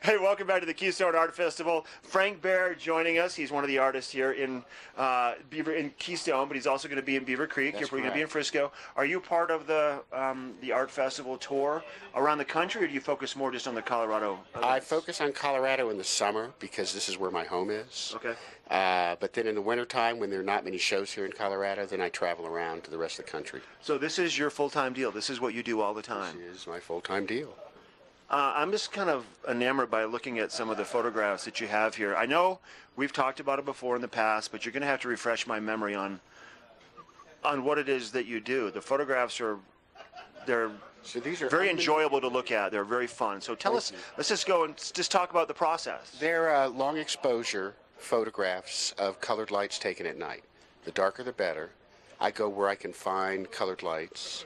Hey, welcome back to the Keystone Art Festival. Frank Baer joining us. He's one of the artists here in Keystone, but he's also going to be in Beaver Creek. That's You're going to be in Frisco. Are you part of the art festival tour around the country, or do you focus more just on the Colorado events? I focus on Colorado in the summer because this is where my home is. Okay. But then in the wintertime, when there are not many shows here in Colorado, then I travel around to the rest of the country. So this is your full-time deal. This is what you do all the time. This is my full-time deal. I'm just kind of enamored by looking at some of the photographs that you have here. I know we've talked about it before in the past, but you're going to have to refresh my memory on what it is that you do. The photographs they're very enjoyable to look at. They're very fun. So tell us, let's just go and just talk about the process. They're long exposure photographs of colored lights taken at night. The darker the better. I go where I can find colored lights.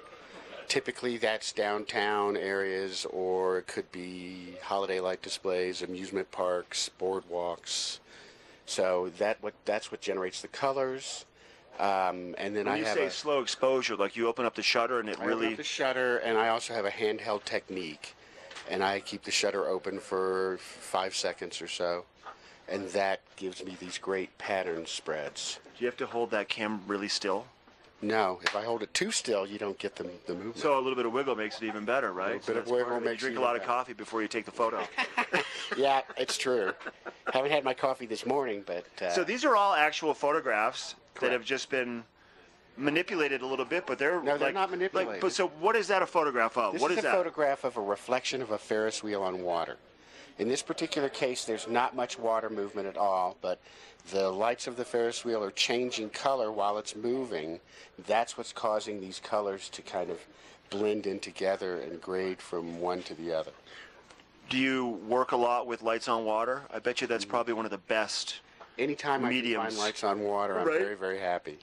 Typically that's downtown areas, or it could be holiday light displays, amusement parks, boardwalks. So that's what generates the colors. And then when you say slow exposure, like you open up the shutter and I open up the shutter, and I also have a handheld technique, and I keep the shutter open for 5 seconds or so, and that gives me these great pattern spreads. Do you have to hold that camera really still? No, if I hold it too still, you don't get the movement. So a little bit of wiggle makes it even better, right? A bit of wiggle makes it drink a lot of coffee before you take the photo. Yeah, it's true. Haven't had my coffee this morning, but... So these are all actual photographs that have just been manipulated a little bit, but they're they're not manipulated. But so what is that a photograph of? This is a photograph of a reflection of a Ferris wheel on water. In this particular case, there's not much water movement at all, but the lights of the Ferris wheel are changing color while it's moving. That's what's causing these colors to kind of blend in together and grade from one to the other. Do you work a lot with lights on water? I bet you that's probably one of the best Anytime mediums. I can find lights on water, I'm very, very happy.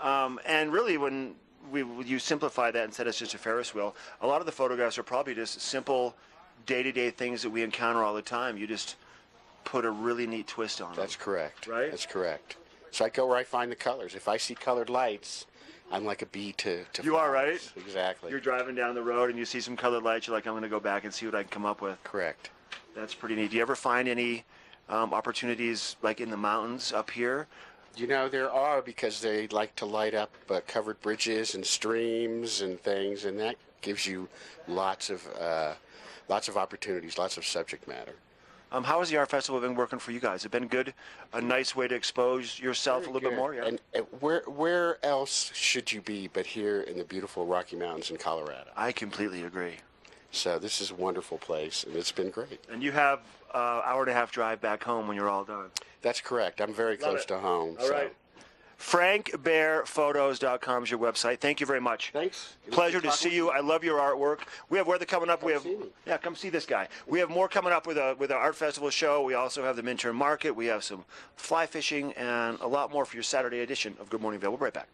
And really, when you simplify that and said it's just a Ferris wheel, a lot of the photographs are probably just simple day-to-day things that we encounter all the time. You just put a really neat twist on them. That's correct. Right? That's correct. So I go where I find the colors. If I see colored lights, I'm like a bee to You are, right? Exactly. You're driving down the road and you see some colored lights, you're like, I'm going to go back and see what I can come up with. Correct. That's pretty neat. Do you ever find any opportunities like in the mountains up here? You know, there are, because they like to light up covered bridges and streams and things, and that gives you lots of opportunities, lots of subject matter. How has the art festival been working for you guys? Has it been good? A nice way to expose yourself a little bit more? Yeah. And where else should you be but here in the beautiful Rocky Mountains in Colorado? I completely agree. So this is a wonderful place, and it's been great. And you have an hour-and-a-half drive back home when you're all done. That's correct. I'm very close to home. All right. FrankBaerPhotos.com is your website. Thank you very much. Thanks. Pleasure to see you. I love your artwork. We have weather coming up. Come see this guy. We have more coming up with our art festival show. We also have the Midterm Market. We have some fly fishing and a lot more for your Saturday edition of Good Morning Vail. We'll be right back.